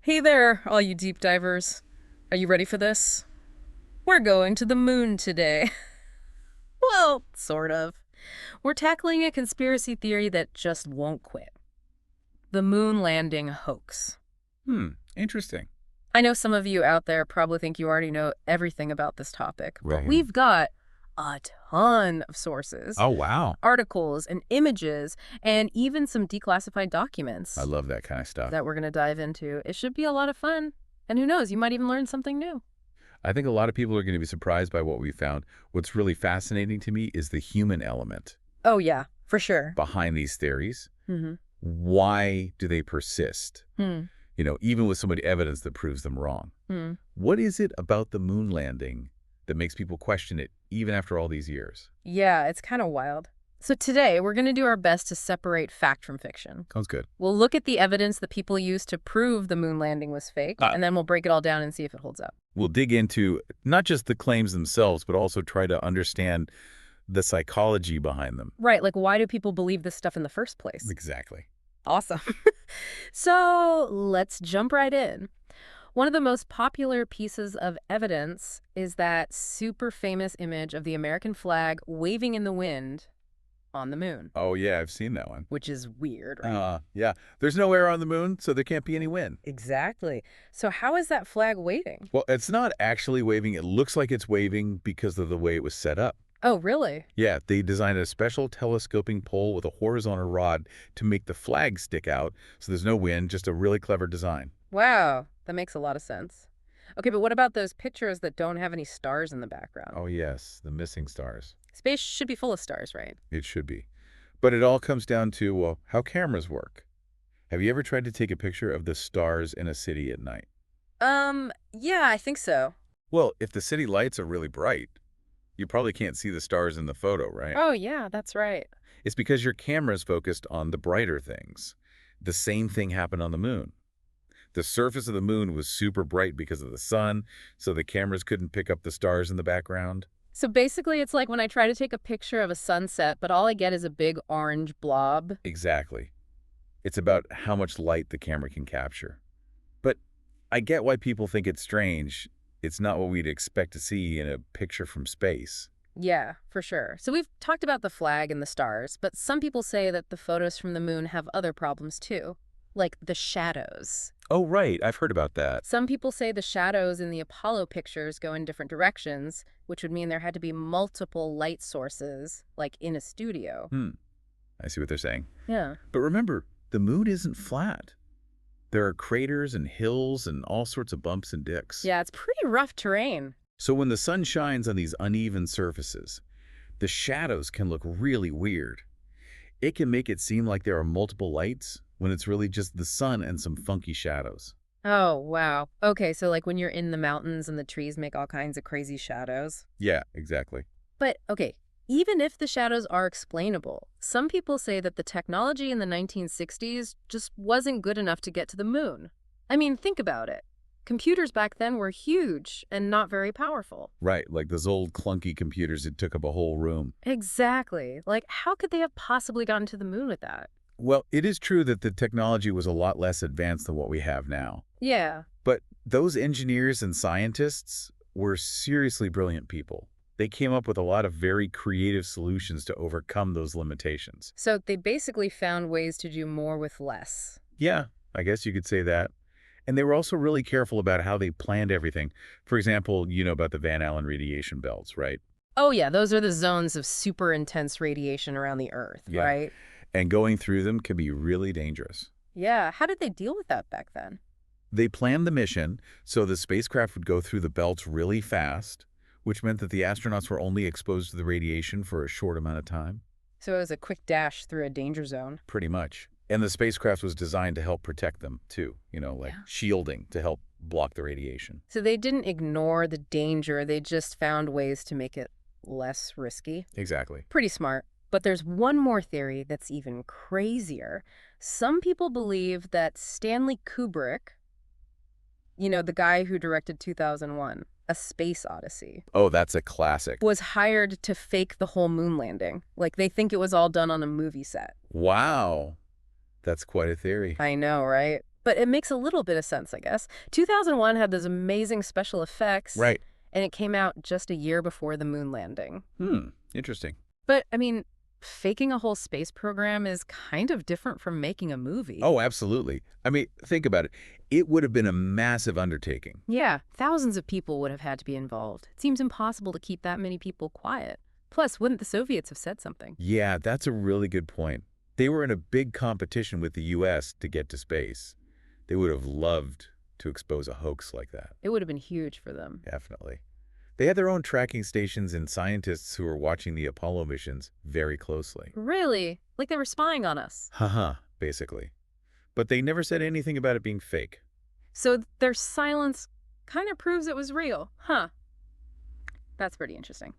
Hey there, all you deep divers. Are you ready for this? We're going to the moon today. Well, sort of. We're tackling a conspiracy theory that just won't quit. The moon landing hoax. Interesting. I know some of you out there probably think you already know everything about this topic, but Right. we've got a ton of sources, Oh, wow. articles and images, and even some declassified I documents love that kind of stuff. that we're going to dive into. It should be a lot of fun. And who knows, you might even learn something new. I think a lot of people are going to be surprised by what we found. What's really fascinating to me is the human element Oh, yeah, for sure. behind these theories. Mm-hmm. Why do they persist? Hmm. Even with so much evidence that proves them wrong. Hmm. What is it about the moon landing that makes people question it even after all these years? Yeah, it's kind of wild. So today, we're going to do our best to separate fact from fiction. Sounds good. We'll look at the evidence that people used to prove the moon landing was fake, Uh, and then we'll break it all down and see if it holds up. we'll dig into not just the claims themselves, but also try to understand the psychology behind them. Right, like why do people believe this stuff in the first place? Exactly. Awesome. So let's jump right in. One of the most popular pieces of evidence is that super famous image of the American flag waving in the wind on the moon, Oh, yeah, I've seen that one. which is weird, right? Yeah. There's no air on the moon, so there can't be any wind. Exactly. So how is that flag waving? Well, it's not actually waving. It looks like it's waving because of the way it was set up. Oh, really? Yeah, they designed a special telescoping pole with a horizontal rod to make the flag stick out, so there's no wind, just a really clever design. Wow, that makes a lot of sense. Okay, but what about those pictures that don't have any stars in the background? Oh, yes, the missing stars. Space should be full of stars, right? It should be. But it all comes down to, well, how cameras work. Have you ever tried to take a picture of the stars in a city at night? Yeah, I think so. Well, if the city lights are really bright, you probably can't see the stars in the photo, right? Oh, yeah, that's right. It's because your camera's focused on the brighter things. The same thing happened on the moon. The surface of the moon was super bright because of the sun, so the cameras couldn't pick up the stars in the background. So basically, it's like when I try to take a picture of a sunset, but all I get is a big orange blob. Exactly. It's about how much light the camera can capture. But I get why people think it's strange. It's not what we'd expect to see in a picture from space. Yeah, for sure. So we've talked about the flag and the stars, but some people say that the photos from the moon have other problems too, like the shadows. Oh, right. I've heard about that. Some people say the shadows in the Apollo pictures go in different directions, which would mean there had to be multiple light sources, like in a studio. I see what they're saying. Yeah. But remember, the moon isn't flat. There are craters and hills and all sorts of bumps and dicks. Yeah, it's pretty rough terrain. So when the sun shines on these uneven surfaces, the shadows can look really weird. It can make it seem like there are multiple lights when it's really just the sun and some funky shadows. Oh, wow. Okay, so like when you're in the mountains and the trees make all kinds of crazy shadows. Yeah, exactly. But, okay, even if the shadows are explainable, some people say that the technology in the 1960s just wasn't good enough to get to the moon. I mean, think about it. Computers back then were huge and not very powerful. Right, like those old clunky computers that took up a whole room. Exactly. Like, how could they have possibly gotten to the moon with that? Well, it is true that the technology was a lot less advanced than what we have now. Yeah. But those engineers and scientists were seriously brilliant people. They came up with a lot of very creative solutions to overcome those limitations. So they basically found ways to do more with less. Yeah, I guess you could say that. And they were also really careful about how they planned everything. For example, you know about the Van Allen radiation belts, right? Oh, yeah, those are the zones of super intense radiation around the Earth, Yeah. right? And going through them can be really dangerous. Yeah, how did they deal with that back then? They planned the mission so the spacecraft would go through the belts really fast, which meant that the astronauts were only exposed to the radiation for a short amount of time. So it was a quick dash through a danger zone. Pretty much. And the spacecraft was designed to help protect them, too. Like Yeah. shielding to help block the radiation. So they didn't ignore the danger, they just found ways to make it less risky. Exactly. Pretty smart. But there's one more theory that's even crazier. Some people believe that Stanley Kubrick, the guy who directed 2001, A Space Odyssey, Oh, that's a classic. was hired to fake the whole moon landing. Like, they think it was all done on a movie set. Wow. That's quite a theory. I know, right? But it makes a little bit of sense, I guess. 2001 had those amazing special effects, Right. and it came out just a year before the moon landing. Interesting. But, I mean, faking a whole space program is kind of different from making a movie. Oh, absolutely. I mean, think about it. It would have been a massive undertaking. Yeah, thousands of people would have had to be involved. It seems impossible to keep that many people quiet. Plus, wouldn't the Soviets have said something? Yeah, that's a really good point. They were in a big competition with the U.S. to get to space. They would have loved to expose a hoax like that. It would have been huge for them. Definitely. They had their own tracking stations and scientists who were watching the Apollo missions very closely. Really? Like they were spying on us. Haha, basically. But they never said anything about it being fake. So their silence kind of proves it was real. Huh. That's pretty interesting.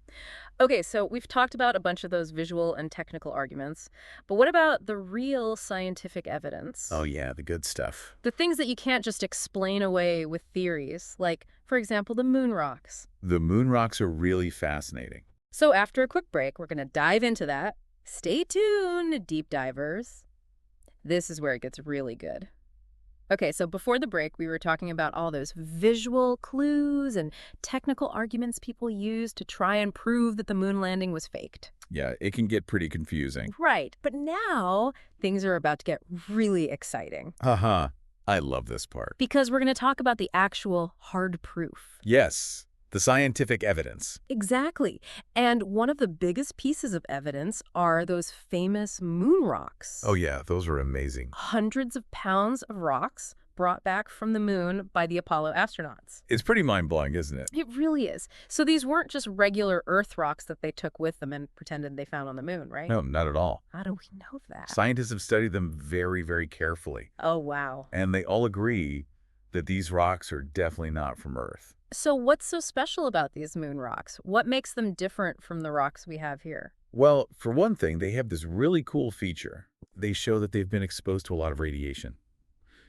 Okay, so we've talked about a bunch of those visual and technical arguments, but what about the real scientific evidence? Oh yeah, the good stuff. The things that you can't just explain away with theories, like, for example, the moon rocks. The moon rocks are really fascinating. So after a quick break, we're going to dive into that. Stay tuned, deep divers. This is where it gets really good. Okay, so before the break, we were talking about all those visual clues and technical arguments people use to try and prove that the moon landing was faked. Yeah, it can get pretty confusing. Right, but now things are about to get really exciting Haha, I love this part. because we're going to talk about the actual hard proof. Yes, the scientific evidence. Exactly. And one of the biggest pieces of evidence are those famous moon rocks. Oh yeah, those are amazing. Hundreds of pounds of rocks brought back from the moon by the Apollo astronauts. It's pretty mind-blowing, isn't it? It really is. So these weren't just regular Earth rocks that they took with them and pretended they found on the moon, right? No, not at all. How do we know that? Scientists have studied them very, very carefully, Oh, wow. and they all agree that these rocks are definitely not from Earth. So what's so special about these moon rocks? What makes them different from the rocks we have here? Well, for one thing, they have this really cool feature. They show that they've been exposed to a lot of radiation.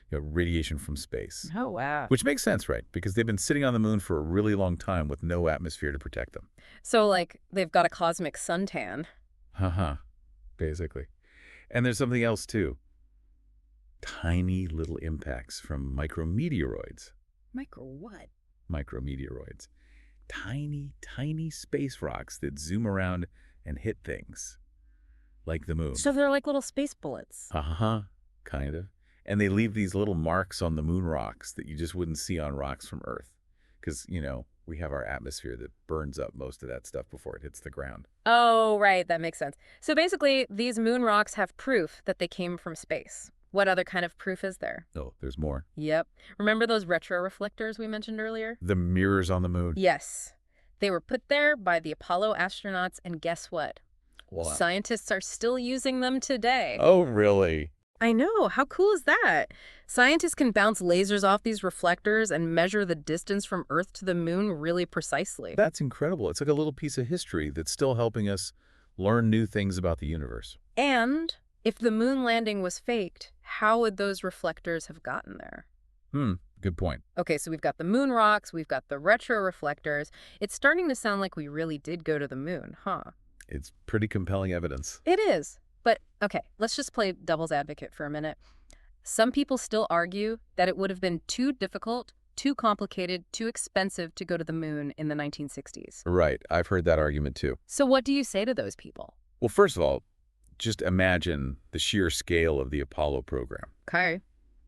Radiation from space. Oh, wow. Which makes sense, right? Because they've been sitting on the moon for a really long time with no atmosphere to protect them. So, like, they've got a cosmic suntan. Haha, basically. And there's something else, too. Tiny little impacts from micrometeoroids. Micro what? Micrometeoroids. Tiny, tiny space rocks that zoom around and hit things. Like the moon. So they're like little space bullets. Kind of. And they leave these little marks on the moon rocks that you just wouldn't see on rocks from Earth. Because, we have our atmosphere that burns up most of that stuff before it hits the ground. Oh, right. That makes sense. So basically, these moon rocks have proof that they came from space. What other kind of proof is there? Oh, there's more. Yep. Remember those retroreflectors we mentioned earlier? The mirrors on the moon. Yes. They were put there by the Apollo astronauts, and guess what? What? Scientists are still using them today. Oh, really? I know. How cool is that? Scientists can bounce lasers off these reflectors and measure the distance from Earth to the moon really precisely. That's incredible. It's like a little piece of history that's still helping us learn new things about the universe. And if the moon landing was faked, how would those reflectors have gotten there? Good point. Okay, so we've got the moon rocks, we've got the retroreflectors. It's starting to sound like we really did go to the moon, huh? It's pretty compelling evidence. It is. But, okay, let's just play devil's advocate for a minute. Some people still argue that it would have been too difficult, too complicated, too expensive to go to the moon in the 1960s. Right. I've heard that argument too. So what do you say to those people? Well, first of all, just imagine the sheer scale of the Apollo program. Okay.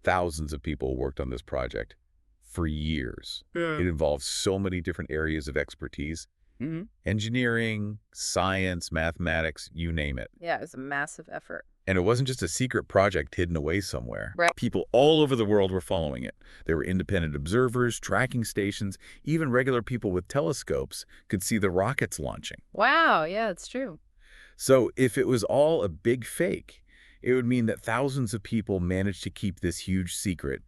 Thousands of people worked on this project for years. It involves so many different areas of expertise. Engineering, science, mathematics, you name it. Yeah, it was a massive effort. And it wasn't just a secret project hidden away somewhere. Right. People all over the world were following it. There were independent observers, tracking stations, even regular people with telescopes could see the rockets launching. Wow, yeah, it's true. So if it was all a big fake, it would mean that thousands of people managed to keep this huge secret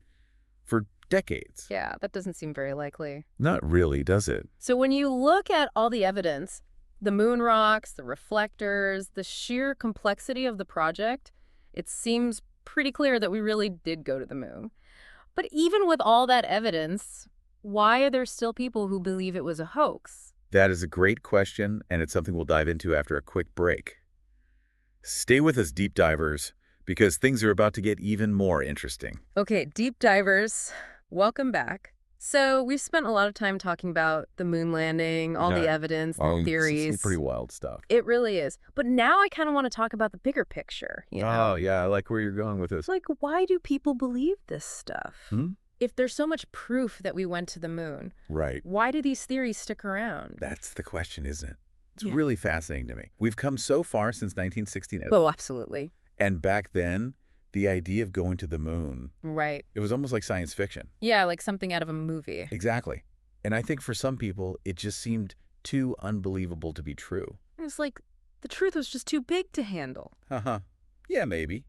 for decades. Yeah, that doesn't seem very likely. Not really, does it? So when you look at all the evidence, the moon rocks, the reflectors, the sheer complexity of the project, it seems pretty clear that we really did go to the moon. But even with all that evidence, why are there still people who believe it was a hoax? That is a great question, and it's something we'll dive into after a quick break. Stay with us, deep divers, because things are about to get even more interesting. Okay, deep divers, welcome back. So we've spent a lot of time talking about the moon landing, all the Yeah. evidence, the Oh, it's some pretty theories. wild stuff. It really is. But now I kind of want to talk about the bigger picture, Oh, yeah, I like where you're going with this. Like, why do people believe this stuff? Hmm? If there's so much proof that we went to the moon, Right. why do these theories stick around? That's the question, isn't it? It's Yeah. really fascinating to me. We've come so far since 1969. Oh, absolutely. And back then, the idea of going to the moon, Right. it was almost like science fiction. Yeah, like something out of a movie. Exactly. And I think for some people, it just seemed too unbelievable to be true. It's like the truth was just too big to handle. Uh-huh. Yeah, maybe.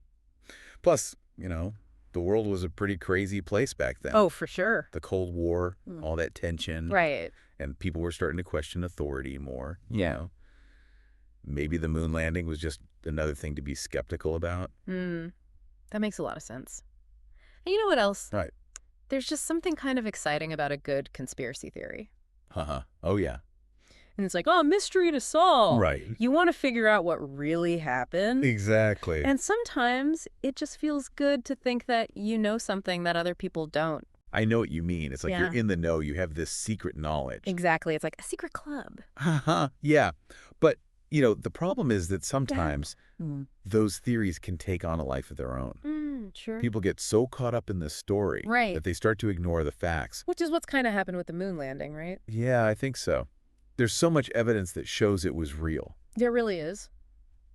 Plus, the world was a pretty crazy place back then. Oh, for sure. The Cold War, all that tension. Right. And people were starting to question authority more. Yeah. Maybe the moon landing was just another thing to be skeptical about. That makes a lot of sense. And you know what else? Right. There's just something kind of exciting about a good conspiracy theory. Uh-huh. Oh, yeah. And it's like, oh, mystery to solve. Right. You want to figure out what really happened. Exactly. And sometimes it just feels good to think that you know something that other people don't. I know what you mean. It's like Yeah. you're in the know. You have this secret knowledge. Exactly. It's like a secret club. Uh-huh. Yeah. But, the problem is that sometimes Mm. those theories can take on a life of their own. Sure. People get so caught up in the story Right. that they start to ignore the facts. Which is what's kind of happened with the moon landing, right? Yeah, I think so. There's so much evidence that shows it was real, There really is.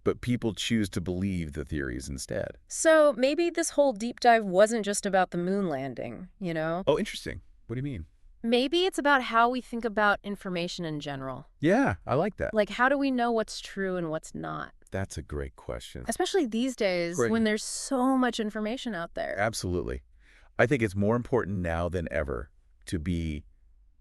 but people choose to believe the theories instead. So maybe this whole deep dive wasn't just about the moon landing, Oh, interesting. What do you mean? Maybe it's about how we think about information in general. Yeah, I like that. Like, how do we know what's true and what's not? That's a great question. Especially these days Great. when there's so much information out there. Absolutely. I think it's more important now than ever to be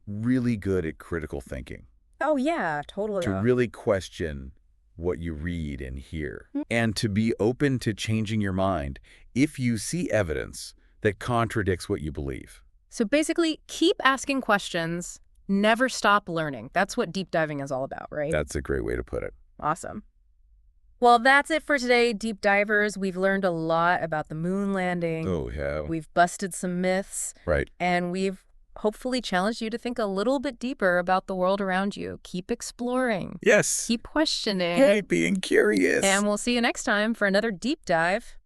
really good at critical thinking, Oh, yeah, totally. to really question what you read and hear, and to be open to changing your mind if you see evidence that contradicts what you believe. So basically, keep asking questions, never stop learning. That's what deep diving is all about, right? That's a great way to put it. Awesome. Well, that's it for today, deep divers. We've learned a lot about the moon landing. Oh, yeah. We've busted some myths. Right. And we've hopefully challenged you to think a little bit deeper about the world around you. Keep exploring. Yes. Keep questioning. Hey, being curious. And we'll see you next time for another deep dive.